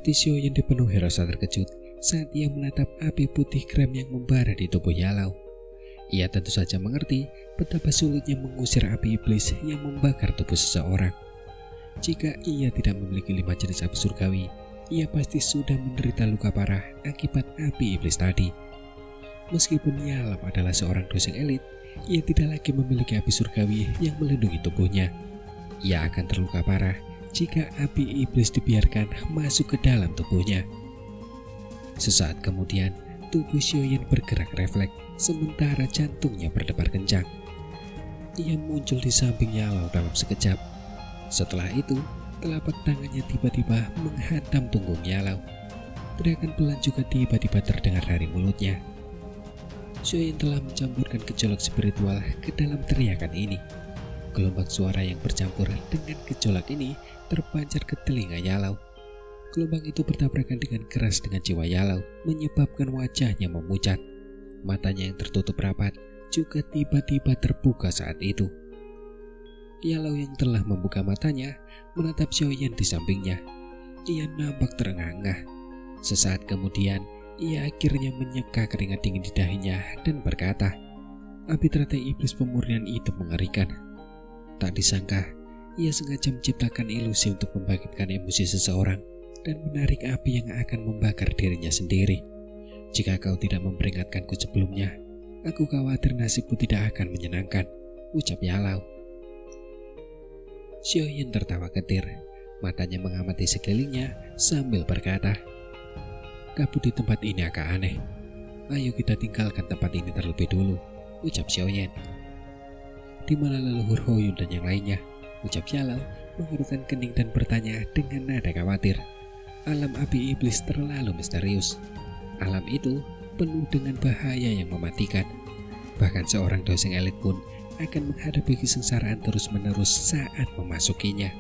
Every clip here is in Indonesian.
Hati Xiaoyan dipenuhi rasa terkejut saat ia menatap api putih krem yang membara di tubuh Yalau. Ia tentu saja mengerti betapa sulitnya mengusir api iblis yang membakar tubuh seseorang. Jika ia tidak memiliki 5 jenis api surgawi, ia pasti sudah menderita luka parah akibat api iblis tadi. Meskipun Yalau adalah seorang dosen elit, ia tidak lagi memiliki api surgawi yang melindungi tubuhnya. Ia akan terluka parah jika api iblis dibiarkan masuk ke dalam tubuhnya. Sesaat kemudian, tubuh Xiaoyan bergerak refleks, sementara jantungnya berdebar kencang. Ia muncul di samping Yalau dalam sekejap. Setelah itu, telapak tangannya tiba-tiba menghantam punggung Yalau. Teriakan pelan juga tiba-tiba terdengar dari mulutnya. Xiaoyan telah mencampurkan gejolak spiritual ke dalam teriakan ini. Gelombang suara yang bercampur dengan gejolak ini terpancar ke telinga Yalau. Gelombang itu bertabrakan dengan keras dengan jiwa Yalau, menyebabkan wajahnya memucat. Matanya yang tertutup rapat juga tiba-tiba terbuka saat itu. Yalau yang telah membuka matanya menatap Xiaoyan di sampingnya. Ia nampak terengah-engah. Sesaat kemudian, ia akhirnya menyeka keringat dingin di dahinya dan berkata, "Api teratai iblis pemurnian itu mengerikan." Tak disangka, ia sengaja menciptakan ilusi untuk membangkitkan emosi seseorang dan menarik api yang akan membakar dirinya sendiri. Jika kau tidak memperingatkanku sebelumnya, aku khawatir nasibku tidak akan menyenangkan, ucap Yalau. Xiaoyan tertawa ketir, matanya mengamati sekelilingnya sambil berkata, "Kabut di tempat ini agak aneh. Ayo kita tinggalkan tempat ini terlebih dulu," ucap Xiaoyan. "Di mana leluhur Hoyun dan yang lainnya?" ucap Yalau mengerutkan kening dan bertanya dengan nada khawatir. Alam api iblis terlalu misterius. Alam itu penuh dengan bahaya yang mematikan. Bahkan seorang dosen elit pun akan menghadapi kesengsaraan terus-menerus saat memasukinya.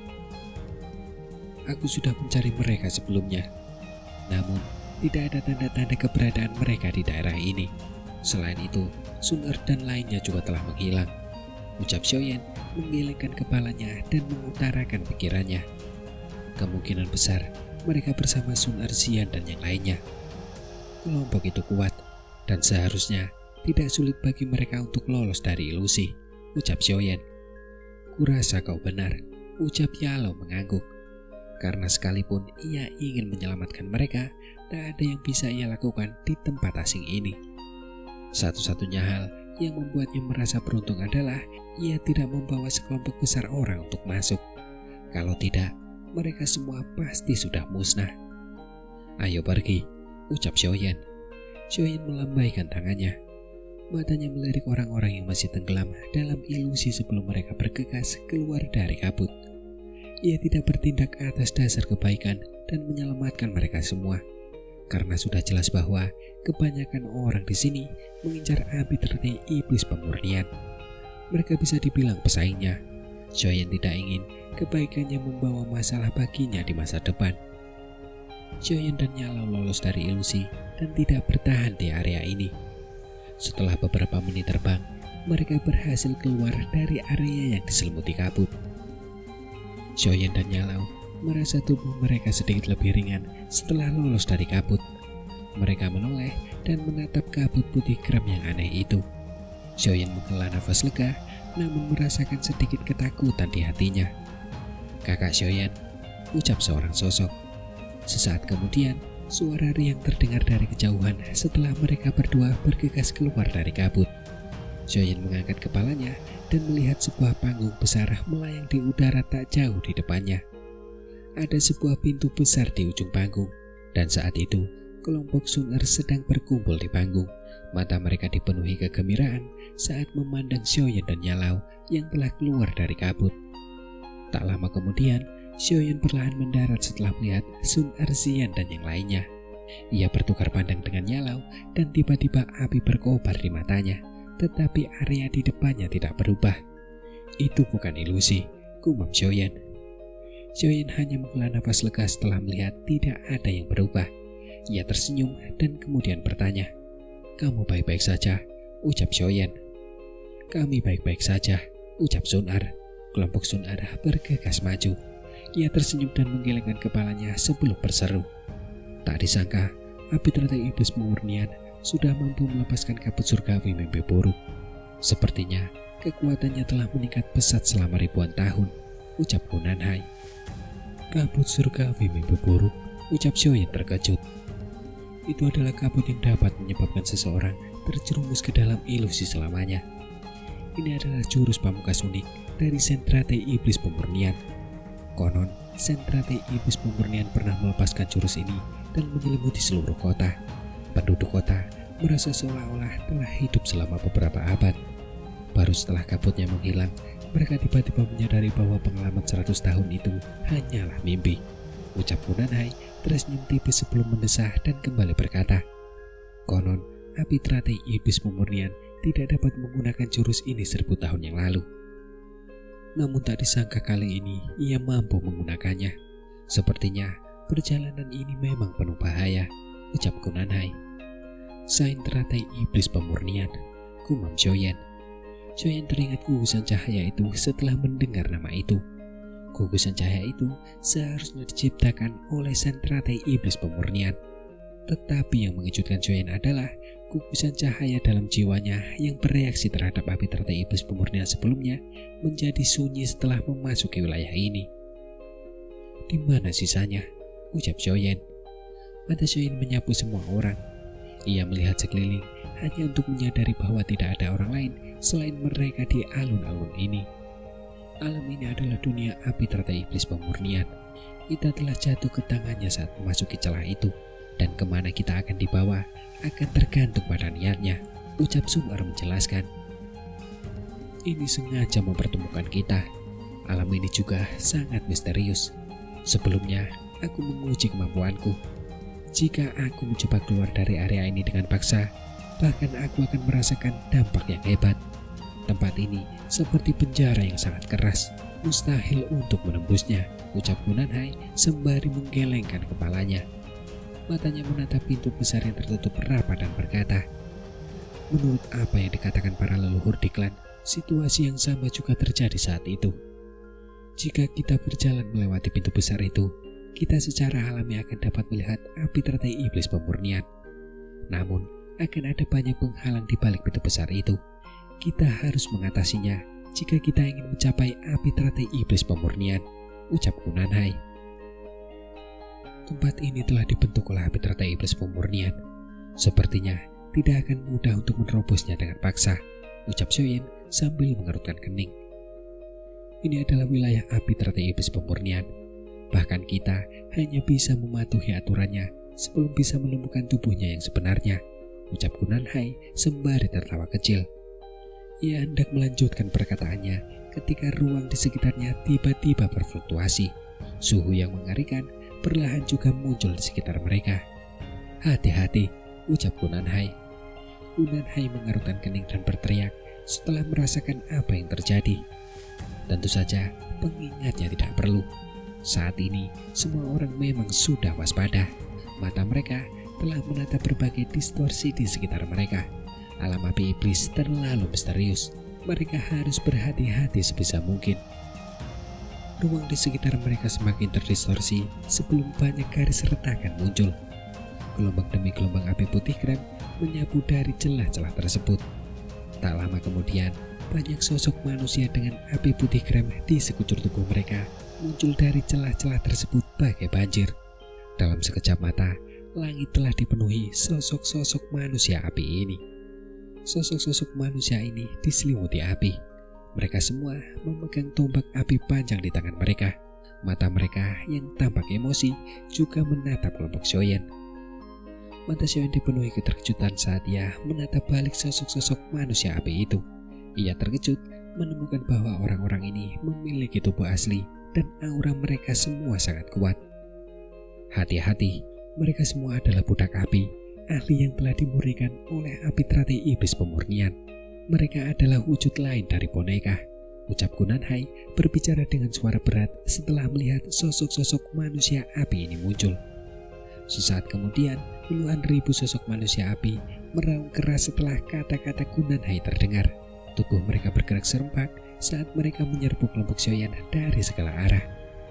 Aku sudah mencari mereka sebelumnya, namun tidak ada tanda-tanda keberadaan mereka di daerah ini. Selain itu, Sun Er dan lainnya juga telah menghilang, ucap Xiaoyan menggelengkan kepalanya dan mengutarakan pikirannya. Kemungkinan besar mereka bersama Sun Er, Xian dan yang lainnya. Kelompok itu kuat dan seharusnya tidak sulit bagi mereka untuk lolos dari ilusi, ucap Xiaoyan. Kurasa kau benar, ucap Yalau mengangguk. Karena sekalipun ia ingin menyelamatkan mereka, tak ada yang bisa ia lakukan di tempat asing ini. Satu-satunya hal yang membuatnya merasa beruntung adalah ia tidak membawa sekelompok besar orang untuk masuk. Kalau tidak, mereka semua pasti sudah musnah. Ayo pergi, ucap Xiaoyan. Xiaoyan melambaikan tangannya. Matanya melirik orang-orang yang masih tenggelam dalam ilusi sebelum mereka bergegas keluar dari kabut. Ia tidak bertindak atas dasar kebaikan dan menyelamatkan mereka semua, karena sudah jelas bahwa kebanyakan orang di sini mengincar api teratai iblis pemurnian. Mereka bisa dibilang pesaingnya. Xiaoyan tidak ingin kebaikannya membawa masalah baginya di masa depan. Xiaoyan dan Yalau lolos dari ilusi dan tidak bertahan di area ini. Setelah beberapa menit terbang, mereka berhasil keluar dari area yang diselimuti kabut. Xiaoyan dan Yalau merasa tubuh mereka sedikit lebih ringan setelah lolos dari kabut. Mereka menoleh dan menatap kabut putih krem yang aneh itu. Xiaoyan menghela nafas lega, namun merasakan sedikit ketakutan di hatinya. Kakak Xiaoyan, ucap seorang sosok. Sesaat kemudian, suara riang terdengar dari kejauhan setelah mereka berdua bergegas keluar dari kabut. Xiaoyan mengangkat kepalanya dan melihat sebuah panggung besar melayang di udara tak jauh di depannya. Ada sebuah pintu besar di ujung panggung, dan saat itu kelompok Sun Er sedang berkumpul di panggung. Mata mereka dipenuhi kegembiraan saat memandang Xiaoyan dan Yalau yang telah keluar dari kabut. Tak lama kemudian, Xiaoyan perlahan mendarat setelah melihat Sun Er, Xian dan yang lainnya. Ia bertukar pandang dengan Yalau dan tiba-tiba api berkobar di matanya, tetapi area di depannya tidak berubah. Itu bukan ilusi, gumam Xiaoyan. Xiaoyan hanya menghela nafas lega setelah melihat tidak ada yang berubah. Ia tersenyum dan kemudian bertanya, "Kamu baik-baik saja?" ucap Xiaoyan. "Kami baik-baik saja," ucap Sun Er. Kelompok Sun Er bergegas maju. Ia tersenyum dan menggelengkan kepalanya sebelum berseru, Tak disangka, api teratai iblis pemurnian sudah mampu melepaskan kabut surgawi mimpi buruk. Sepertinya kekuatannya telah meningkat pesat selama ribuan tahun, ucap Kunanhai. Kabut surgawi mimpi buruk, ucap Xiaoyan terkejut. Itu adalah kabut yang dapat menyebabkan seseorang terjerumus ke dalam ilusi selamanya. Ini adalah jurus pamungkas unik dari sentrate iblis pemurnian. Konon, sentrate iblis pemurnian pernah melepaskan jurus ini dan menyelimuti seluruh kota. Penduduk kota merasa seolah-olah telah hidup selama beberapa abad. Baru setelah kabutnya menghilang, mereka tiba-tiba menyadari bahwa pengalaman 100 tahun itu hanyalah mimpi. Ucap Kunanhai tersenyum tipis sebelum mendesah dan kembali berkata, konon, api teratai iblis pemurnian tidak dapat menggunakan jurus ini 1000 tahun yang lalu. Namun tak disangka kali ini ia mampu menggunakannya. Sepertinya perjalanan ini memang penuh bahaya, ucap Kunanhai. Sain teratai iblis pemurnian, gumam Xiaoyan. Xiaoyan teringat gugusan cahaya itu setelah mendengar nama itu. Gugusan cahaya itu seharusnya diciptakan oleh sain teratai iblis pemurnian. Tetapi yang mengejutkan Xiaoyan adalah gugusan cahaya dalam jiwanya yang bereaksi terhadap api teratai iblis pemurnian sebelumnya menjadi sunyi setelah memasuki wilayah ini. Di mana sisanya? Ucap Xiaoyan. Mata Xiaoyan menyapu semua orang. Ia melihat sekeliling hanya untuk menyadari bahwa tidak ada orang lain selain mereka di alun-alun ini. Alam ini adalah dunia api teratai iblis pemurnian. Kita telah jatuh ke tangannya saat memasuki celah itu, dan kemana kita akan dibawa akan tergantung pada niatnya, ucap Sumar menjelaskan. Ini sengaja mempertemukan kita. Alam ini juga sangat misterius. Sebelumnya, aku menguji kemampuanku. Jika aku mencoba keluar dari area ini dengan paksa, bahkan aku akan merasakan dampak yang hebat. Tempat ini seperti penjara yang sangat keras, mustahil untuk menembusnya, ucap Kunanhai sembari menggelengkan kepalanya. Matanya menatap pintu besar yang tertutup rapat dan berkata, menurut apa yang dikatakan para leluhur di klan, situasi yang sama juga terjadi saat itu. Jika kita berjalan melewati pintu besar itu, kita secara alami akan dapat melihat api teratai iblis pemurnian. Namun, akan ada banyak penghalang di balik pintu besar itu. Kita harus mengatasinya jika kita ingin mencapai api teratai iblis pemurnian, ucap Kunanhai. Tempat ini telah dibentuk oleh api teratai iblis pemurnian. Sepertinya tidak akan mudah untuk menerobosnya dengan paksa, ucap Xiaoyan sambil mengerutkan kening. Ini adalah wilayah api teratai iblis pemurnian. Bahkan kita hanya bisa mematuhi aturannya sebelum bisa menemukan tubuhnya yang sebenarnya, ucap Kunanhai sembari tertawa kecil. Ia hendak melanjutkan perkataannya ketika ruang di sekitarnya tiba-tiba berfluktuasi. Suhu yang mengerikan perlahan juga muncul di sekitar mereka. Hati-hati, ucap Kunanhai. Kunanhai mengerutkan kening dan berteriak setelah merasakan apa yang terjadi. Tentu saja pengingatnya tidak perlu. Saat ini semua orang memang sudah waspada. Mata mereka telah menatap berbagai distorsi di sekitar mereka. Alam api iblis terlalu misterius. Mereka harus berhati-hati sebisa mungkin. Ruang di sekitar mereka semakin terdistorsi sebelum banyak garis retakan muncul. Gelombang demi gelombang api putih krem menyapu dari celah-celah tersebut. Tak lama kemudian, banyak sosok manusia dengan api putih krem di sekujur tubuh mereka muncul dari celah-celah tersebut bagai banjir. Dalam sekejap mata, langit telah dipenuhi sosok-sosok manusia api ini. Sosok-sosok manusia ini diselimuti api. Mereka semua memegang tombak api panjang di tangan mereka. Mata mereka yang tampak emosi juga menatap kelompok Xiaoyan. Mata Xiaoyan dipenuhi keterkejutan saat ia menatap balik sosok-sosok manusia api itu. Ia terkejut menemukan bahwa orang-orang ini memiliki tubuh asli dan aura mereka semua sangat kuat. Hati-hati, mereka semua adalah budak api, ahli yang telah dimurnikan oleh api teratai iblis pemurnian. Mereka adalah wujud lain dari boneka, ucap Kunanhai berbicara dengan suara berat setelah melihat sosok-sosok manusia api ini muncul. Sesaat kemudian, puluhan ribu sosok manusia api meraung keras setelah kata-kata Kunanhai terdengar. Tubuh mereka bergerak serempak saat mereka menyerbu kelompok Xiaoyan dari segala arah.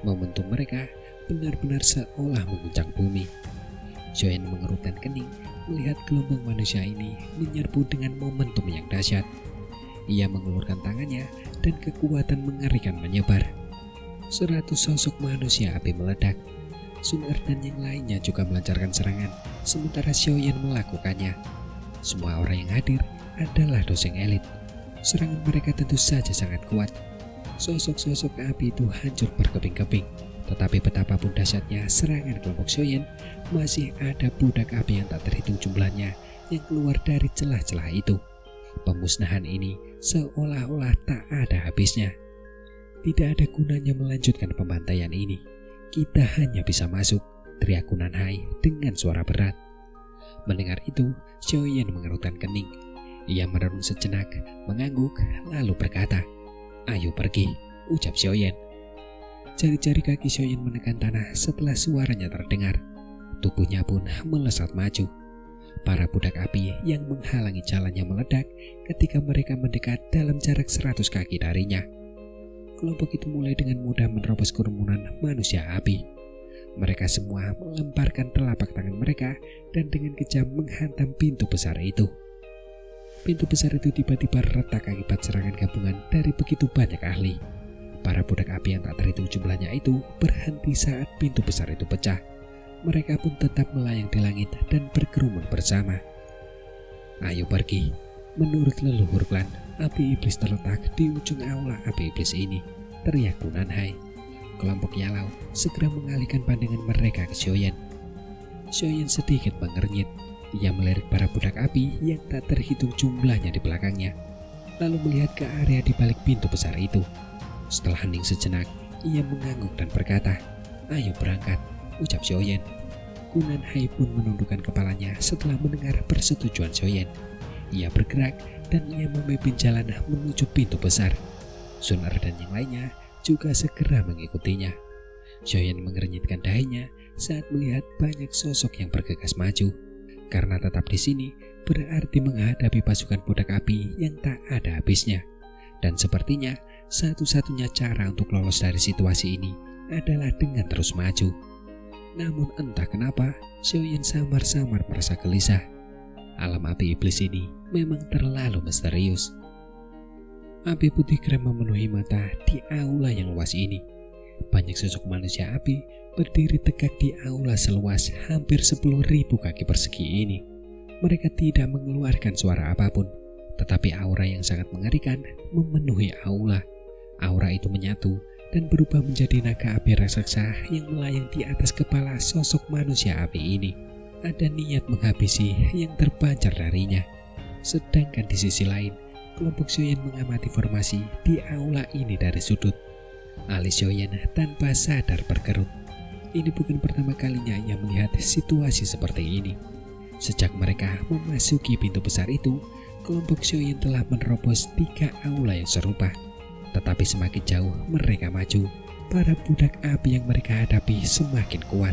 Momentum mereka benar-benar seolah mengguncang bumi. Xiaoyan mengerutkan kening melihat gelombang manusia ini menyerbu dengan momentum yang dahsyat. Ia mengulurkan tangannya dan kekuatan mengerikan menyebar. 100 sosok manusia api meledak. Sun Er dan yang lainnya juga melancarkan serangan, sementara Xiaoyan melakukannya. Semua orang yang hadir adalah dosen elit. Serangan mereka tentu saja sangat kuat. Sosok-sosok api itu hancur berkeping-keping. Tetapi betapapun dahsyatnya serangan kelompok Xiaoyan, masih ada budak api yang tak terhitung jumlahnya yang keluar dari celah-celah itu. Pemusnahan ini seolah-olah tak ada habisnya. Tidak ada gunanya melanjutkan pembantaian ini. Kita hanya bisa masuk, teriak Kunan Hai dengan suara berat. Mendengar itu, Xiaoyan mengerutkan kening. Ia merenung sejenak, mengangguk, lalu berkata, "Ayo pergi," ucap Xiaoyan. Jari-jari kaki Xiaoyan menekan tanah setelah suaranya terdengar. Tubuhnya pun melesat maju. Para budak api yang menghalangi jalannya meledak ketika mereka mendekat dalam jarak 100 kaki darinya. Kelompok itu mulai dengan mudah menerobos kerumunan manusia api. Mereka semua melemparkan telapak tangan mereka dan dengan kejam menghantam pintu besar itu. Pintu besar itu tiba-tiba retak akibat serangan gabungan dari begitu banyak ahli. Para budak api yang tak terhitung jumlahnya itu berhenti saat pintu besar itu pecah. Mereka pun tetap melayang di langit dan berkerumun bersama. "Ayo pergi." Menurut leluhur klan, api iblis terletak di ujung aula api iblis ini, teriak Kunan Hai. Kelompok Yalau segera mengalihkan pandangan mereka ke Xiaoyan. Xiaoyan sedikit mengernyit. Ia melirik para budak api yang tak terhitung jumlahnya di belakangnya, lalu melihat ke area di balik pintu besar itu. Setelah hening sejenak, ia mengangguk dan berkata, "Ayo berangkat," ucap Xiaoyan. Kunan Hai pun menundukkan kepalanya setelah mendengar persetujuan Xiaoyan. Ia bergerak dan ia memimpin jalan menuju pintu besar. Sun Er dan yang lainnya juga segera mengikutinya. Xiaoyan mengernyitkan dahinya saat melihat banyak sosok yang bergegas maju. Karena tetap di sini berarti menghadapi pasukan budak api yang tak ada habisnya. Dan sepertinya satu-satunya cara untuk lolos dari situasi ini adalah dengan terus maju. Namun entah kenapa Xiaoyan samar-samar merasa gelisah. Alam api iblis ini memang terlalu misterius. Api putih krem memenuhi mata di aula yang luas ini. Banyak sosok manusia api berdiri tegak di aula seluas hampir 10.000 kaki persegi ini. Mereka tidak mengeluarkan suara apapun, tetapi aura yang sangat mengerikan memenuhi aula. Aura itu menyatu dan berubah menjadi naga api raksasa yang melayang di atas kepala sosok manusia api ini. Ada niat menghabisi yang terpancar darinya. Sedangkan di sisi lain, kelompok Xiaoyan mengamati formasi di aula ini dari sudut. Alis Xiaoyan tanpa sadar berkerut. Ini bukan pertama kalinya ia melihat situasi seperti ini. Sejak mereka memasuki pintu besar itu, kelompok Xiaoyan telah menerobos 3 aula yang serupa. Tetapi semakin jauh mereka maju, para budak api yang mereka hadapi semakin kuat.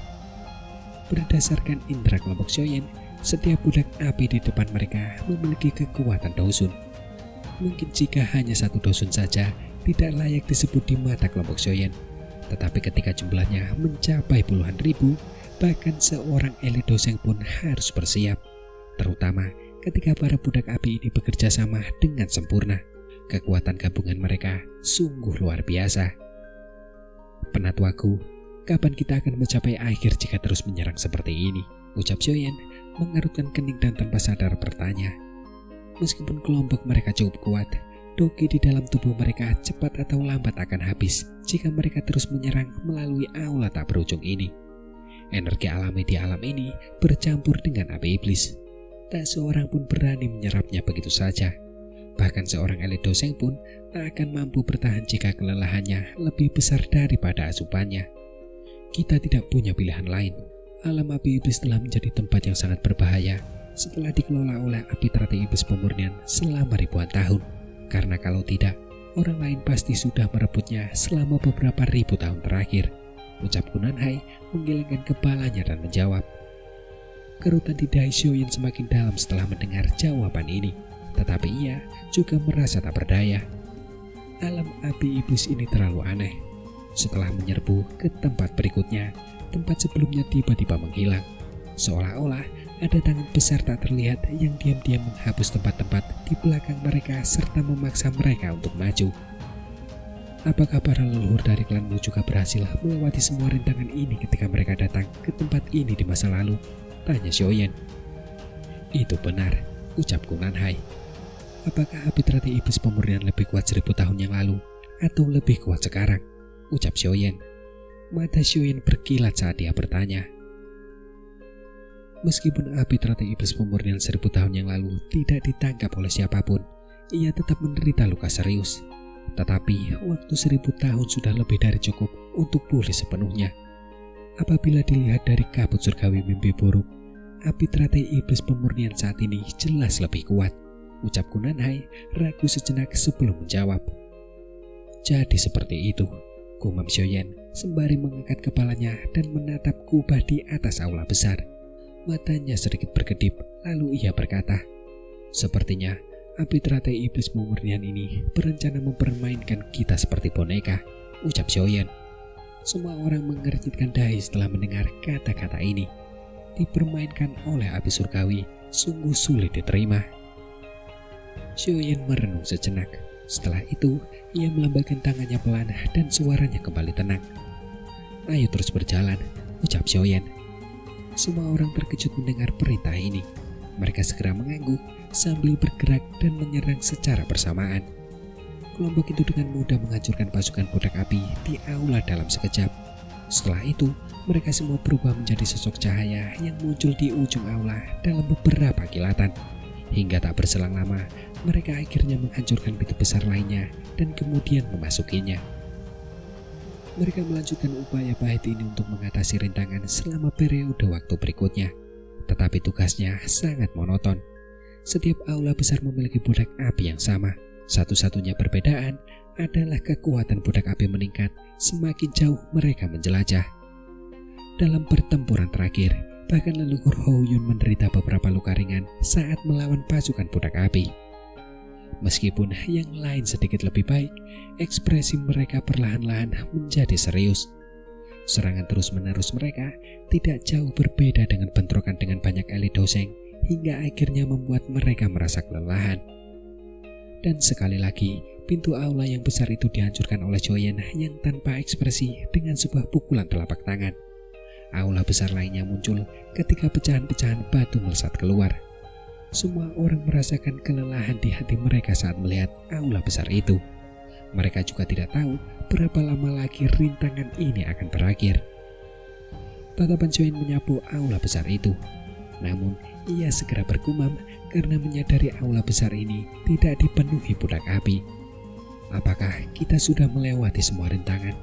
Berdasarkan indera kelompok Xiaoyan, setiap budak api di depan mereka memiliki kekuatan dosun. Mungkin jika hanya 1 dosun saja tidak layak disebut di mata kelompok Xiaoyan, tetapi ketika jumlahnya mencapai puluhan ribu, bahkan seorang elit dosen pun harus bersiap. Terutama ketika para budak api ini bekerja sama dengan sempurna. Kekuatan gabungan mereka sungguh luar biasa. "Penatwaku, kapan kita akan mencapai akhir jika terus menyerang seperti ini?" ucap Xiaoyan mengerutkan kening dan tanpa sadar bertanya. Meskipun kelompok mereka cukup kuat, dogi di dalam tubuh mereka cepat atau lambat akan habis jika mereka terus menyerang melalui aula tak berujung ini. Energi alami di alam ini bercampur dengan api iblis. Tak seorang pun berani menyerapnya begitu saja. Bahkan seorang elit doseng pun tak akan mampu bertahan jika kelelahannya lebih besar daripada asupannya. Kita tidak punya pilihan lain. Alam api iblis telah menjadi tempat yang sangat berbahaya setelah dikelola oleh api teratai iblis pemurnian selama ribuan tahun. Karena kalau tidak, orang lain pasti sudah merebutnya selama beberapa ribu tahun terakhir, ucap Kunan Hai menggelengkan kepalanya dan menjawab. Kerutan di dahi Xiaoyan semakin dalam setelah mendengar jawaban ini. Tetapi ia juga merasa tak berdaya. Alam api iblis ini terlalu aneh. Setelah menyerbu ke tempat berikutnya, tempat sebelumnya tiba-tiba menghilang. Seolah-olah ada tangan besar tak terlihat yang diam-diam menghapus tempat-tempat di belakang mereka serta memaksa mereka untuk maju. Apakah para leluhur dari klanmu juga berhasil melewati semua rintangan ini ketika mereka datang ke tempat ini di masa lalu? Tanya Xiaoyan. Itu benar, ucapku Nanhai. Apakah api teratai iblis pemurnian lebih kuat 1000 tahun yang lalu atau lebih kuat sekarang? Ucap Xiaoyan. Mata Xiaoyan berkilat saat dia bertanya. Meskipun api teratai iblis pemurnian 1000 tahun yang lalu tidak ditangkap oleh siapapun, ia tetap menderita luka serius. Tetapi waktu 1000 tahun sudah lebih dari cukup untuk pulih sepenuhnya. Apabila dilihat dari kabut surgawi mimpi buruk, api teratai iblis pemurnian saat ini jelas lebih kuat, ucapku Nanhai ragu sejenak sebelum menjawab. Jadi seperti itu, gumam Xiaoyan sembari mengangkat kepalanya dan menatap kubah di atas aula besar. Matanya sedikit berkedip, lalu ia berkata, sepertinya api teratai iblis pemurnian ini berencana mempermainkan kita seperti boneka, ucap Xiaoyan. Semua orang mengernyitkan dahi setelah mendengar kata-kata ini. Dipermainkan oleh api surgawi sungguh sulit diterima. Xiaoyan merenung sejenak. Setelah itu, ia melambaikan tangannya pelan dan suaranya kembali tenang. Ayo terus berjalan, ucap Xiaoyan. Semua orang terkejut mendengar perintah ini. Mereka segera mengangguk sambil bergerak dan menyerang secara bersamaan. Kelompok itu dengan mudah menghancurkan pasukan budak api di aula dalam sekejap. Setelah itu, mereka semua berubah menjadi sosok cahaya yang muncul di ujung aula dalam beberapa kilatan. Hingga tak berselang lama, mereka akhirnya menghancurkan pintu besar lainnya dan kemudian memasukinya. Mereka melanjutkan upaya pahit ini untuk mengatasi rintangan selama periode waktu berikutnya. Tetapi tugasnya sangat monoton. Setiap aula besar memiliki budak api yang sama. Satu-satunya perbedaan adalah kekuatan budak api meningkat semakin jauh mereka menjelajah. Dalam pertempuran terakhir, bahkan leluhur Hou Yun menderita beberapa luka ringan saat melawan pasukan budak api. Meskipun yang lain sedikit lebih baik, ekspresi mereka perlahan-lahan menjadi serius. Serangan terus-menerus mereka tidak jauh berbeda dengan bentrokan dengan banyak elit Doseng hingga akhirnya membuat mereka merasa kelelahan. Dan sekali lagi, pintu aula yang besar itu dihancurkan oleh Xiaoyan yang tanpa ekspresi dengan sebuah pukulan telapak tangan. Aula besar lainnya muncul ketika pecahan-pecahan batu melesat keluar. Semua orang merasakan kelelahan di hati mereka saat melihat aula besar itu. Mereka juga tidak tahu berapa lama lagi rintangan ini akan berakhir. Tatapan Xiaoyan menyapu aula besar itu. Namun, ia segera bergumam karena menyadari aula besar ini tidak dipenuhi budak api. Apakah kita sudah melewati semua rintangan?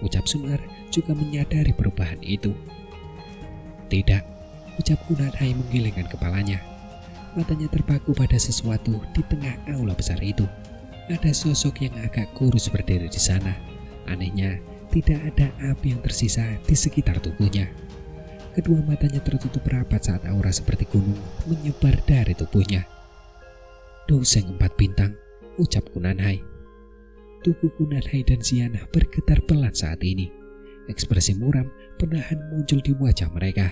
Ucap Sunar juga menyadari perubahan itu. Tidak, ucap Nanhai menggelengkan kepalanya. Matanya terpaku pada sesuatu di tengah aula besar itu. Ada sosok yang agak kurus berdiri di sana. Anehnya, tidak ada api yang tersisa di sekitar tubuhnya. Kedua matanya tertutup rapat saat aura seperti gunung menyebar dari tubuhnya. Doseng 4 bintang, ucap Nanhai. Tubuh Nanhai dan Xian bergetar pelan saat ini. Ekspresi muram perlahan muncul di wajah mereka.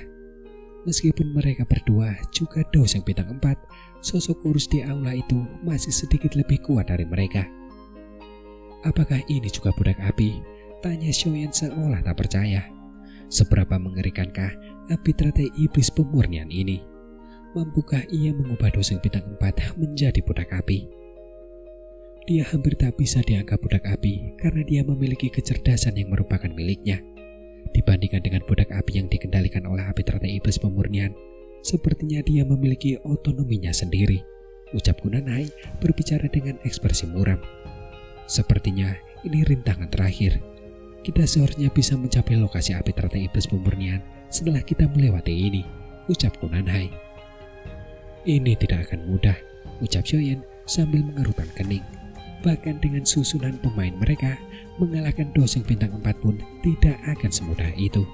Meskipun mereka berdua juga Doseng bintang 4, sosok kurus di aula itu masih sedikit lebih kuat dari mereka. Apakah ini juga budak api? Tanya Xiaoyan seolah tak percaya. Seberapa mengerikankah api teratai iblis pemurnian ini? Mampukah ia mengubah Doseng bintang 4 menjadi budak api? Dia hampir tak bisa dianggap budak api karena dia memiliki kecerdasan yang merupakan miliknya. Dibandingkan dengan budak api yang dikendalikan oleh api teratai iblis pemurnian, sepertinya dia memiliki otonominya sendiri, ucap Nanhai berbicara dengan ekspresi muram. Sepertinya ini rintangan terakhir. Kita seharusnya bisa mencapai lokasi api teratai iblis pemurnian setelah kita melewati ini, ucap Nanhai. Ini tidak akan mudah, ucap Xiaoyan sambil mengerutkan kening. Bahkan dengan susunan pemain mereka, mengalahkan Doseng bintang 4 pun tidak akan semudah itu.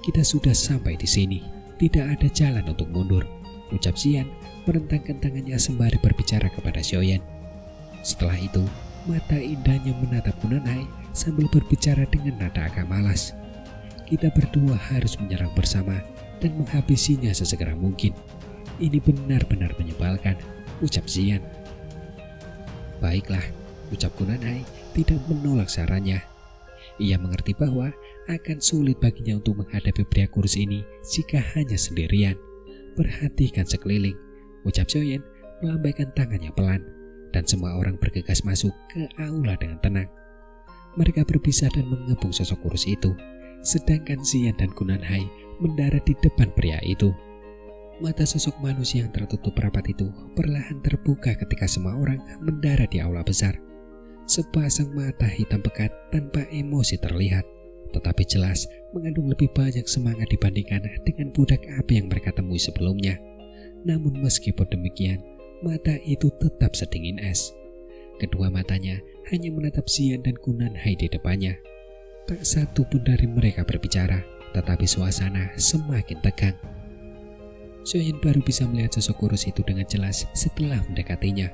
Kita sudah sampai di sini, tidak ada jalan untuk mundur, ucap Xian merentangkan tangannya sembari berbicara kepada Xiaoyan. Setelah itu, mata indahnya menatap Nanhai sambil berbicara dengan nada agak malas. Kita berdua harus menyerang bersama dan menghabisinya sesegera mungkin. Ini benar-benar menyebalkan, ucap Xian. Baiklah, ucap Kunanhai tidak menolak sarannya. Ia mengerti bahwa akan sulit baginya untuk menghadapi pria kurus ini jika hanya sendirian. Perhatikan sekeliling, ucap Xiaoyan melambaikan tangannya pelan, dan semua orang bergegas masuk ke aula dengan tenang. Mereka berpisah dan mengepung sosok kurus itu, sedangkan Xian dan Kunanhai mendarat di depan pria itu. Mata sosok manusia yang tertutup rapat itu perlahan terbuka ketika semua orang mendarat di aula besar. Sepasang mata hitam pekat tanpa emosi terlihat, tetapi jelas mengandung lebih banyak semangat dibandingkan dengan budak api yang mereka temui sebelumnya. Namun meskipun demikian, mata itu tetap sedingin es. Kedua matanya hanya menatap Xian dan Kunanhai di depannya. Tak satu pun dari mereka berbicara, tetapi suasana semakin tegang. Xiaoyan baru bisa melihat sosok kurus itu dengan jelas setelah mendekatinya.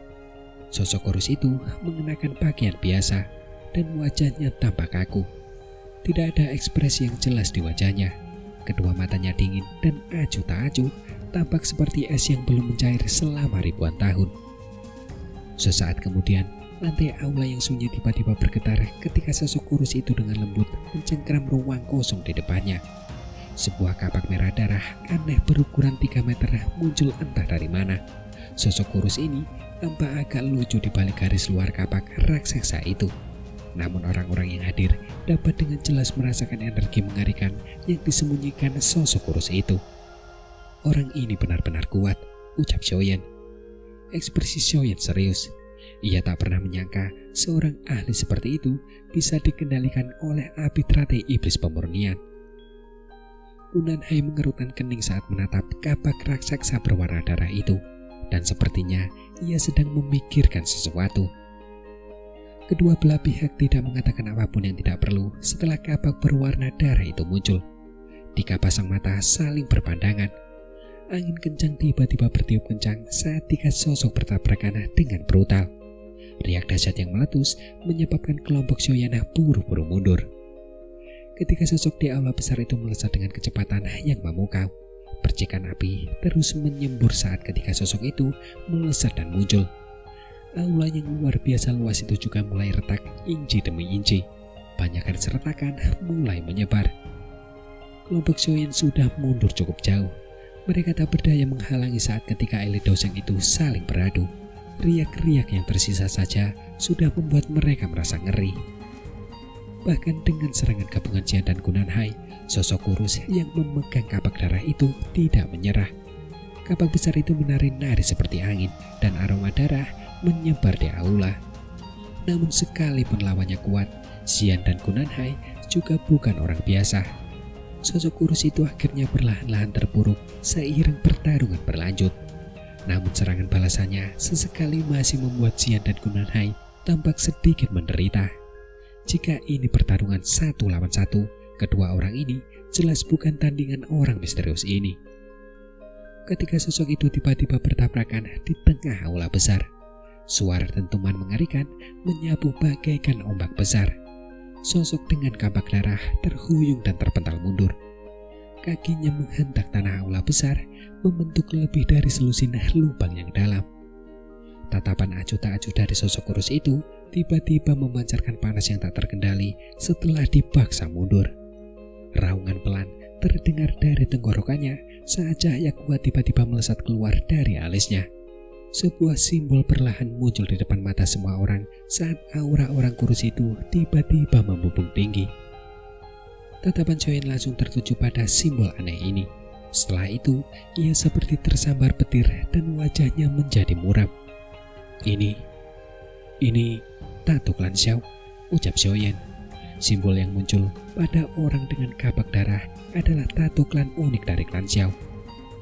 Sosok kurus itu mengenakan pakaian biasa dan wajahnya tampak kaku. Tidak ada ekspresi yang jelas di wajahnya. Kedua matanya dingin dan acuh tak acuh, tampak seperti es yang belum mencair selama ribuan tahun. Sesaat kemudian, lantai aula yang sunyi tiba-tiba bergetar ketika sosok kurus itu dengan lembut mencengkram ruang kosong di depannya. Sebuah kapak merah darah aneh berukuran 3 meter muncul entah dari mana. Sosok kurus ini tampak agak lucu di balik garis luar kapak raksasa itu. Namun orang-orang yang hadir dapat dengan jelas merasakan energi mengerikan yang disembunyikan sosok kurus itu. Orang ini benar-benar kuat, ucap Xiaoyan. Ekspresi Xiaoyan serius. Ia tak pernah menyangka seorang ahli seperti itu bisa dikendalikan oleh api teratai iblis pemurnian. Kunanhai mengerutkan kening saat menatap kapak raksasa berwarna darah itu, dan sepertinya ia sedang memikirkan sesuatu. Kedua belah pihak tidak mengatakan apapun yang tidak perlu setelah kapak berwarna darah itu muncul. Tiga pasang mata saling berpandangan. Angin kencang tiba-tiba bertiup kencang saat tiga sosok bertabrakan dengan brutal. Riak dahsyat yang meletus menyebabkan kelompok Xiaoyan buru-buru mundur. Ketika sosok di aula besar itu melesat dengan kecepatan yang memukau, percikan api terus menyembur saat ketika sosok itu melesat dan muncul. Aula yang luar biasa luas itu juga mulai retak inci demi inci. Banyak garis retakan mulai menyebar. Kelompok Xiaoyan sudah mundur cukup jauh. Mereka tak berdaya menghalangi saat ketika elit doseng itu saling beradu. Riak-riak yang tersisa saja sudah membuat mereka merasa ngeri. Bahkan dengan serangan gabungan Xian dan Kunanhai, sosok kurus yang memegang kapak darah itu tidak menyerah. Kapak besar itu menari-nari seperti angin dan aroma darah menyebar di aula. Namun sekalipun lawannya kuat, Xian dan Kunanhai juga bukan orang biasa. Sosok kurus itu akhirnya perlahan-lahan terpuruk seiring pertarungan berlanjut. Namun serangan balasannya sesekali masih membuat Xian dan Kunanhai tampak sedikit menderita. Jika ini pertarungan 1 lawan 1, kedua orang ini jelas bukan tandingan orang misterius ini. Ketika sosok itu tiba-tiba bertabrakan di tengah aula besar, suara dentuman mengerikan menyapu bagaikan ombak besar. Sosok dengan kapak darah terhuyung dan terpental mundur. Kakinya menghentak tanah aula besar, membentuk lebih dari selusin lubang yang dalam. Tatapan acuh tak acuh dari sosok kurus itu tiba-tiba memancarkan panas yang tak terkendali setelah dipaksa mundur. Raungan pelan terdengar dari tenggorokannya saat cahaya kuat tiba-tiba melesat keluar dari alisnya. Sebuah simbol perlahan muncul di depan mata semua orang saat aura orang kurus itu tiba-tiba membumbung tinggi. Tatapan Xiaoyan langsung tertuju pada simbol aneh ini. Setelah itu, ia seperti tersambar petir dan wajahnya menjadi muram. Ini tato klan Xiao, ucap Xiaoyan. Simbol yang muncul pada orang dengan kapak darah adalah tato klan unik dari klan Xiao.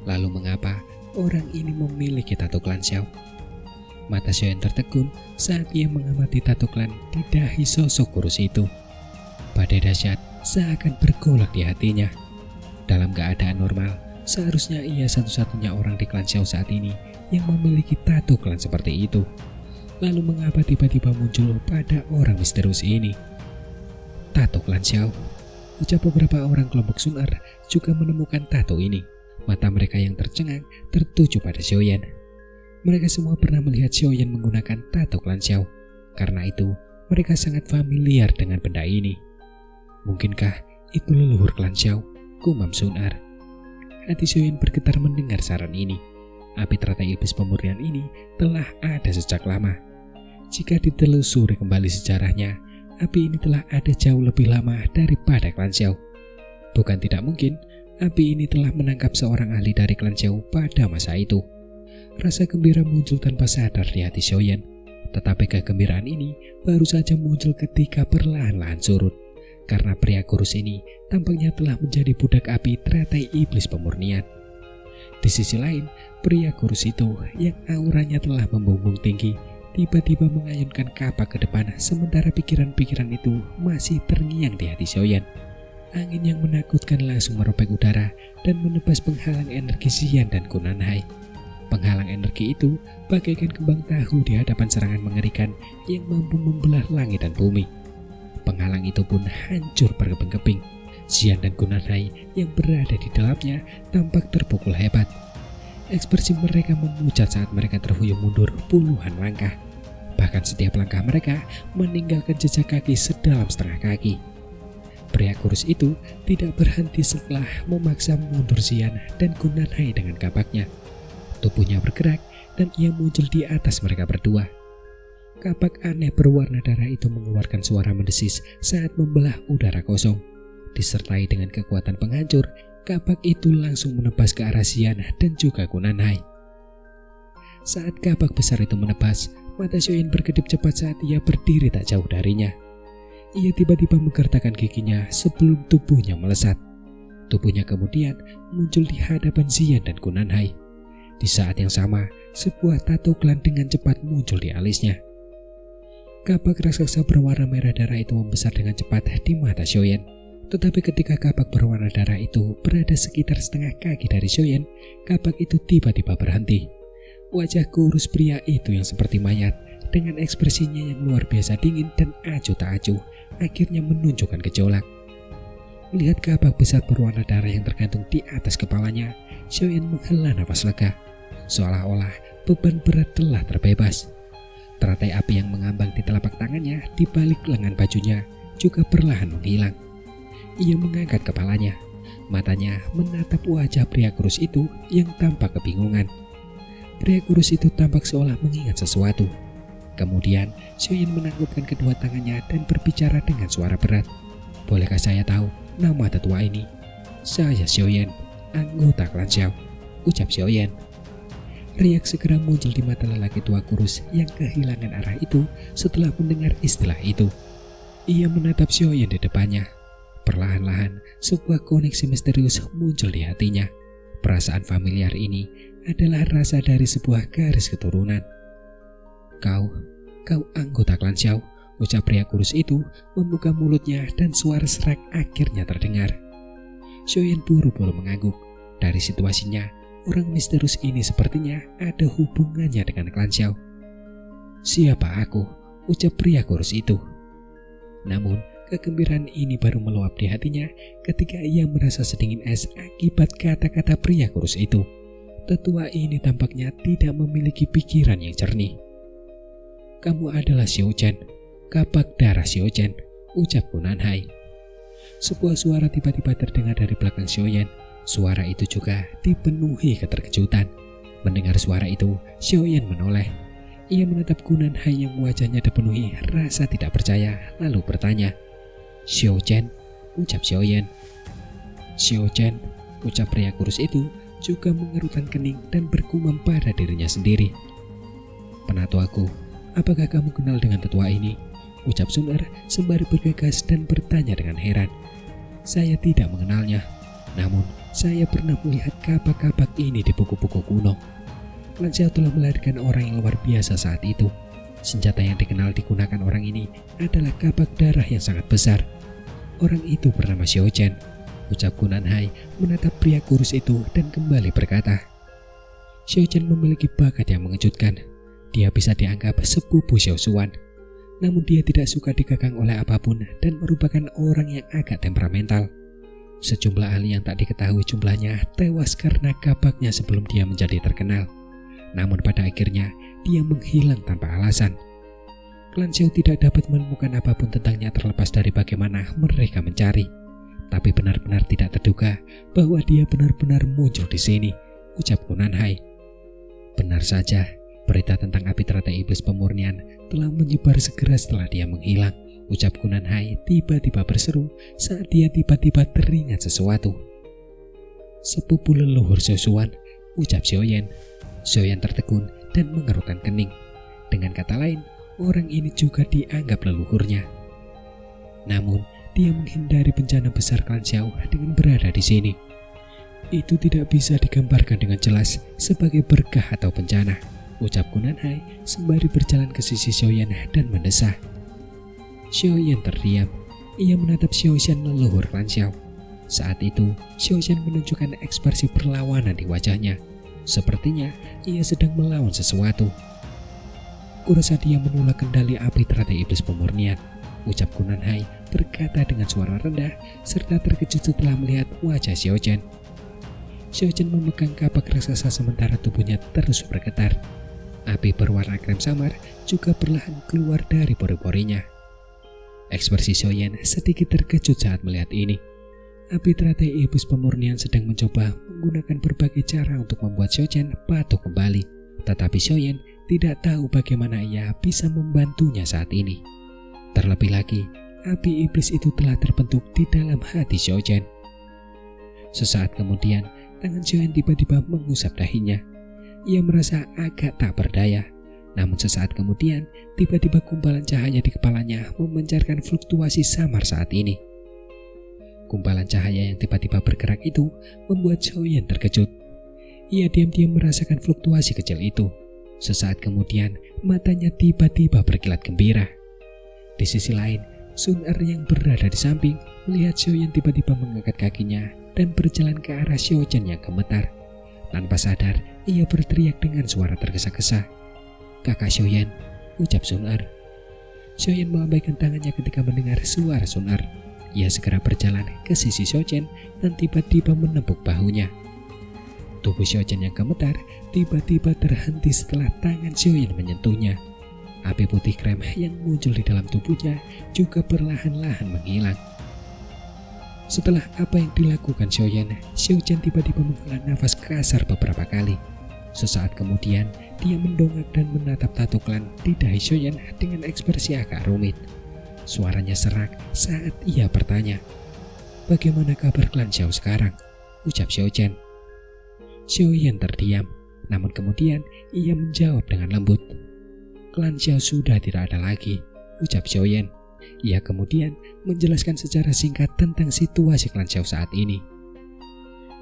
Lalu mengapa orang ini memiliki tato klan Xiao? Mata Xiaoyan tertegun saat ia mengamati tato klan di dahi sosok kurus itu. Badai dahsyat seakan bergolak di hatinya. Dalam keadaan normal, seharusnya ia satu-satunya orang di klan Xiao saat ini yang memiliki tato klan seperti itu. Lalu mengapa tiba-tiba muncul pada orang misterius ini? Tato klan Xiao, ucap beberapa orang kelompok Sun Er juga menemukan tato ini. Mata mereka yang tercengang tertuju pada Xiaoyan. Mereka semua pernah melihat Xiaoyan menggunakan tato klan Xiao. Karena itu, mereka sangat familiar dengan benda ini. Mungkinkah itu leluhur klan Xiao? Gumam Sunar. Hati Xiaoyan bergetar mendengar saran ini. Api teratai iblis pemurnian ini telah ada sejak lama. Jika ditelusuri kembali sejarahnya, api ini telah ada jauh lebih lama daripada klan Xiao. Bukan tidak mungkin, api ini telah menangkap seorang ahli dari klan Xiao pada masa itu. Rasa gembira muncul tanpa sadar di hati Xiaoyan. Tetapi kegembiraan ini baru saja muncul ketika perlahan-lahan surut. Karena pria kurus ini tampaknya telah menjadi budak api teratai iblis pemurnian. Di sisi lain, pria kurus itu yang auranya telah membumbung tinggi tiba-tiba mengayunkan kapak ke depan, sementara pikiran-pikiran itu masih terngiang di hati Xiaoyan. Angin yang menakutkan langsung merobek udara dan menebas penghalang energi Xian dan Kunanhai. Penghalang energi itu bagaikan kembang tahu di hadapan serangan mengerikan yang mampu membelah langit dan bumi. Penghalang itu pun hancur berkeping-keping. Xian dan Kunanhai yang berada di dalamnya tampak terpukul hebat. Ekspresi mereka memucat saat mereka terhuyung mundur puluhan langkah. Bahkan setiap langkah mereka meninggalkan jejak kaki sedalam setengah kaki. Pria kurus itu tidak berhenti setelah memaksa mundur Xian dan Kunanhai dengan kapaknya. Tubuhnya bergerak dan ia muncul di atas mereka berdua. Kapak aneh berwarna darah itu mengeluarkan suara mendesis saat membelah udara kosong. Disertai dengan kekuatan penghancur, kapak itu langsung menebas ke arah Xian dan juga Kunanhai. Saat kapak besar itu menebas, mata Xiaoyan berkedip cepat saat ia berdiri tak jauh darinya. Ia tiba-tiba menggertakkan giginya sebelum tubuhnya melesat. Tubuhnya kemudian muncul di hadapan Xian dan Kunanhai. Di saat yang sama, sebuah tato klan dengan cepat muncul di alisnya. Kapak raksasa berwarna merah darah itu membesar dengan cepat di mata Xiaoyan. Tetapi ketika kapak berwarna darah itu berada sekitar setengah kaki dari Xiaoyan, kapak itu tiba-tiba berhenti. Wajah kurus pria itu yang seperti mayat, dengan ekspresinya yang luar biasa dingin dan acuh tak acuh, akhirnya menunjukkan gejolak. Melihat kapak besar berwarna darah yang tergantung di atas kepalanya, Xiaoyan menghela nafas lega. Seolah-olah beban berat telah terbebas. Teratai api yang mengambang di telapak tangannya di balik lengan bajunya juga perlahan menghilang. Ia mengangkat kepalanya. Matanya menatap wajah pria kurus itu yang tampak kebingungan. Pria kurus itu tampak seolah mengingat sesuatu. Kemudian Xiaoyan menangkupkan kedua tangannya dan berbicara dengan suara berat. "Bolehkah saya tahu nama tetua ini?" "Saya Xiaoyan, anggota klan Xiao," ucap Xiaoyan. Riak segera muncul di mata lelaki tua kurus yang kehilangan arah itu setelah mendengar istilah itu. Ia menatap Xiaoyan di depannya. Perlahan-lahan, sebuah koneksi misterius muncul di hatinya. Perasaan familiar ini adalah rasa dari sebuah garis keturunan. Kau anggota klan Xiao," ucap pria kurus itu membuka mulutnya dan suara serak akhirnya terdengar. Xiaoyan buru-buru mengangguk. Dari situasinya, orang misterius ini sepertinya ada hubungannya dengan klan Xiao. "Siapa aku?" ucap pria kurus itu. Namun, kegembiraan ini baru meluap di hatinya ketika ia merasa sedingin es akibat kata-kata pria kurus itu. Tetua ini tampaknya tidak memiliki pikiran yang jernih. "Kamu adalah Xiao Chen, kapak darah Xiao Chen," ucap Kunanhai. Sebuah suara tiba-tiba terdengar dari belakang Xiaoyan. Suara itu juga dipenuhi keterkejutan. Mendengar suara itu, Xiaoyan menoleh. Ia menatap Kunanhai yang wajahnya dipenuhi rasa tidak percaya, lalu bertanya, "Xiao Chen," ucap Xiaoyan. "Xiao Chen," ucap pria kurus itu, juga mengerutkan kening dan bergumam pada dirinya sendiri. "Penatuaku, apakah kamu kenal dengan tetua ini?" ucap Sunar sembari bergegas dan bertanya dengan heran. "Saya tidak mengenalnya, namun saya pernah melihat kapak-kapak ini di buku-buku kuno. Klan Xiao telah melahirkan orang yang luar biasa saat itu. Senjata yang dikenal digunakan orang ini adalah kapak darah yang sangat besar. Orang itu bernama Xiao Chen," ucap Kunanhai menatap pria kurus itu dan kembali berkata, "Xiao Chen memiliki bakat yang mengejutkan. Dia bisa dianggap sepupu Xiao Xuan. Namun dia tidak suka dikekang oleh apapun dan merupakan orang yang agak temperamental. Sejumlah ahli yang tak diketahui jumlahnya tewas karena kabaknya sebelum dia menjadi terkenal. Namun pada akhirnya dia menghilang tanpa alasan. Klan Xiao tidak dapat menemukan apapun tentangnya terlepas dari bagaimana mereka mencari. Tapi benar-benar tidak terduga bahwa dia benar-benar muncul di sini, ucap Kunanhai. Benar saja, berita tentang api teratai iblis pemurnian telah menyebar segera setelah dia menghilang, ucap Kunanhai tiba-tiba berseru saat dia tiba-tiba teringat sesuatu. Sepupu leluhur Xiaoshuan, ucap Xiaoyan. Xiaoyan tertegun dan mengerutkan kening. Dengan kata lain, orang ini juga dianggap leluhurnya. Namun, dia menghindari bencana besar klan Xiao dengan berada di sini. Itu tidak bisa digambarkan dengan jelas sebagai berkah atau bencana, ucap Kunanhai sembari berjalan ke sisi Xiaoyan dan mendesah. Xiaoyan terdiam. Ia menatap Xiaoshan leluhur klan Xiao. Saat itu, Xiaoshan menunjukkan ekspresi perlawanan di wajahnya. Sepertinya ia sedang melawan sesuatu. Kurasa dia menolak kendali api teratai iblis pemurnian, ucap Kunanhai berkata dengan suara rendah serta terkejut setelah melihat wajah Xiaoshan. Xiaoshan memegang kapak raksasa sementara tubuhnya terus bergetar. Api berwarna krem samar juga perlahan keluar dari pori-porinya. Ekspresi Xiaoyan sedikit terkejut saat melihat ini. Api teratai iblis pemurnian sedang mencoba menggunakan berbagai cara untuk membuat Xiaoshan patuh kembali. Tetapi Xiaoyan tidak tahu bagaimana ia bisa membantunya saat ini. Terlebih lagi, api iblis itu telah terbentuk di dalam hati Xiaoshan. Sesaat kemudian, tangan Xiaoyan tiba-tiba mengusap dahinya. Ia merasa agak tak berdaya. Namun sesaat kemudian, tiba-tiba gumpalan cahaya di kepalanya memancarkan fluktuasi samar saat ini. Gumpalan cahaya yang tiba-tiba bergerak itu membuat Xiaoyan terkejut. Ia diam-diam merasakan fluktuasi kecil itu. Sesaat kemudian, matanya tiba-tiba berkilat gembira. Di sisi lain, Sun Er yang berada di samping melihat Xiaoyan tiba-tiba mengangkat kakinya dan berjalan ke arah Xiaoshan yang gemetar. Tanpa sadar, ia berteriak dengan suara tergesa-gesa. "Kakak Xiaoyan," ucap Sun Er. Xiaoyan melambaikan tangannya ketika mendengar suara Sun Er. Ia segera berjalan ke sisi Xiaoshan dan tiba-tiba menepuk bahunya. Tubuh Xiaoshan yang gemetar tiba-tiba terhenti setelah tangan Xiaoyan menyentuhnya. Api putih krem yang muncul di dalam tubuhnya juga perlahan-lahan menghilang. Setelah apa yang dilakukan Xiaoyan tiba-tiba menghela nafas kasar beberapa kali. Sesaat kemudian, dia mendongak dan menatap tato klan di dahi Xiaoyan dengan ekspresi agak rumit. Suaranya serak saat ia bertanya, "Bagaimana kabar klan Xiao sekarang?" ucap Xiaoyan. Xiaoyan terdiam, namun kemudian ia menjawab dengan lembut, "Klan Xiao sudah tidak ada lagi," ucap Xiaoyan. Ia kemudian menjelaskan secara singkat tentang situasi klan Xiao saat ini.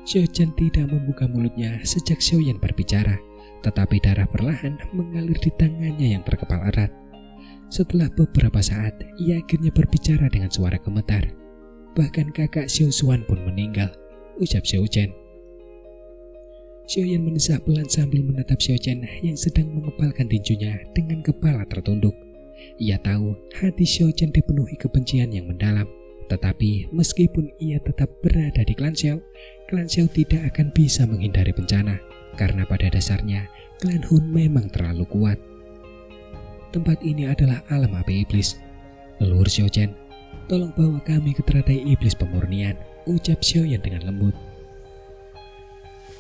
Xiaoyan tidak membuka mulutnya sejak Xiaoyan berbicara, tetapi darah perlahan mengalir di tangannya yang terkepal erat. Setelah beberapa saat, ia akhirnya berbicara dengan suara gemetar. "Bahkan kakak Xiaoshuan pun meninggal," ucap Xiaoyan. Xiaoyan mendesah pelan sambil menatap Xiaoyan yang sedang mengepalkan tinjunya dengan kepala tertunduk. Ia tahu hati Xiaoyan dipenuhi kebencian yang mendalam, tetapi meskipun ia tetap berada di klan Xiao tidak akan bisa menghindari bencana, karena pada dasarnya klan Hun memang terlalu kuat. Tempat ini adalah alam api iblis. "Leluhur Xiaoyan, tolong bawa kami ke teratai iblis pemurnian," ucap Xiaoyan dengan lembut.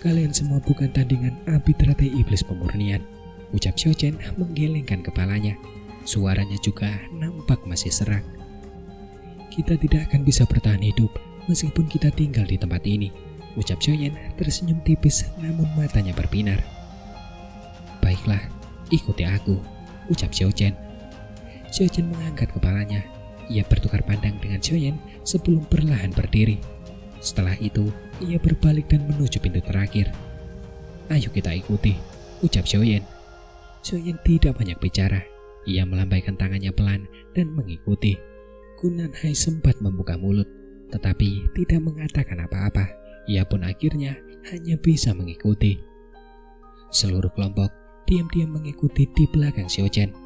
"Kalian semua bukan tandingan api teratai iblis pemurnian," ucap Xiaoyan menggelengkan kepalanya. Suaranya juga nampak masih serak. "Kita tidak akan bisa bertahan hidup meskipun kita tinggal di tempat ini," ucap Xiaoyan tersenyum tipis namun matanya berbinar. "Baiklah, ikuti aku," ucap Xiaoyan. Xiaoyan mengangkat kepalanya. Ia bertukar pandang dengan Xiaoyan sebelum perlahan berdiri. Setelah itu, ia berbalik dan menuju pintu terakhir. "Ayo kita ikuti," ucap Xiaoyan. Xiaoyan tidak banyak bicara. Ia melambaikan tangannya pelan dan mengikuti. Kunanhai sempat membuka mulut, tetapi tidak mengatakan apa-apa. Ia pun akhirnya hanya bisa mengikuti. Seluruh kelompok diam-diam mengikuti di belakang Xiaoyan.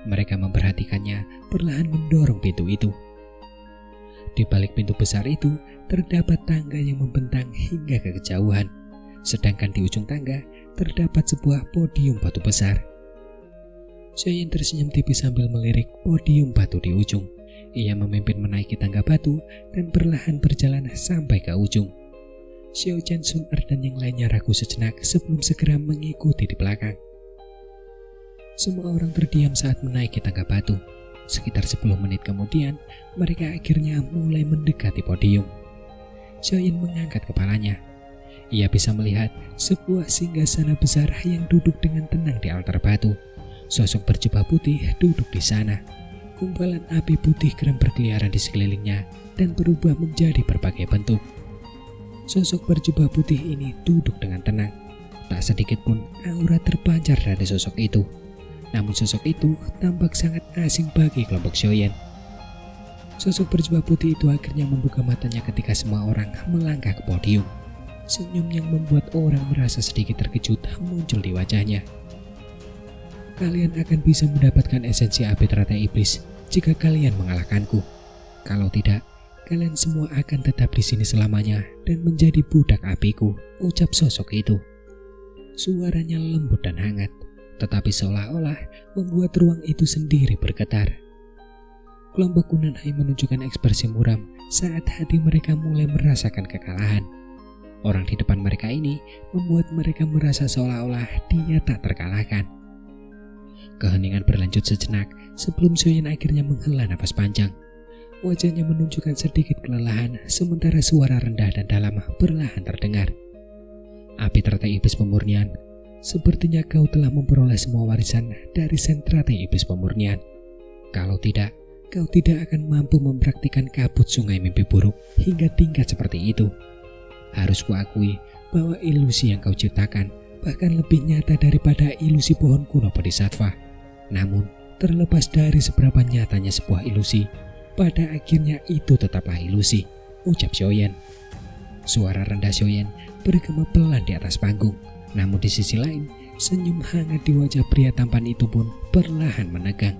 Mereka memperhatikannya perlahan mendorong pintu itu. Di balik pintu besar itu terdapat tangga yang membentang hingga ke kejauhan. Sedangkan di ujung tangga terdapat sebuah podium batu besar. Xiaoyan tersenyum tipis sambil melirik podium batu di ujung. Ia memimpin menaiki tangga batu dan perlahan berjalan sampai ke ujung. Xiao Chen, Sun Er dan yang lainnya ragu sejenak sebelum segera mengikuti di belakang. Semua orang terdiam saat menaiki tangga batu. Sekitar 10 menit kemudian, mereka akhirnya mulai mendekati podium. Xiaoyan mengangkat kepalanya. Ia bisa melihat sebuah singgasana besar yang duduk dengan tenang di altar batu. Sosok berjubah putih duduk di sana. Gumpalan api putih keren berkeliaran di sekelilingnya dan berubah menjadi berbagai bentuk. Sosok berjubah putih ini duduk dengan tenang. Tak sedikit pun aura terpancar dari sosok itu. Namun sosok itu tampak sangat asing bagi kelompok Xiaoyan. Sosok berjubah putih itu akhirnya membuka matanya ketika semua orang melangkah ke podium. Senyum yang membuat orang merasa sedikit terkejut muncul di wajahnya. Kalian akan bisa mendapatkan esensi api teratai iblis jika kalian mengalahkanku. Kalau tidak, kalian semua akan tetap di sini selamanya dan menjadi budak apiku, ucap sosok itu. Suaranya lembut dan hangat, tetapi seolah-olah membuat ruang itu sendiri bergetar. Kelompok Kunanhai menunjukkan ekspresi muram saat hati mereka mulai merasakan kekalahan. Orang di depan mereka ini membuat mereka merasa seolah-olah dia tak terkalahkan. Keheningan berlanjut sejenak sebelum Xiaoyan akhirnya menghela nafas panjang. Wajahnya menunjukkan sedikit kelelahan sementara suara rendah dan dalam perlahan terdengar. Api teratai iblis pemurnian, sepertinya kau telah memperoleh semua warisan dari sentratai iblis pemurnian. Kalau tidak, kau tidak akan mampu mempraktikkan kabut sungai mimpi buruk hingga tingkat seperti itu. Harus kuakui bahwa ilusi yang kau ciptakan bahkan lebih nyata daripada ilusi pohon kuno Bodhisattva. Namun, terlepas dari seberapa nyatanya sebuah ilusi, pada akhirnya itu tetaplah ilusi, ucap Xiaoyan. Suara rendah Xiaoyan bergema pelan di atas panggung. Namun di sisi lain, senyum hangat di wajah pria tampan itu pun perlahan menegang.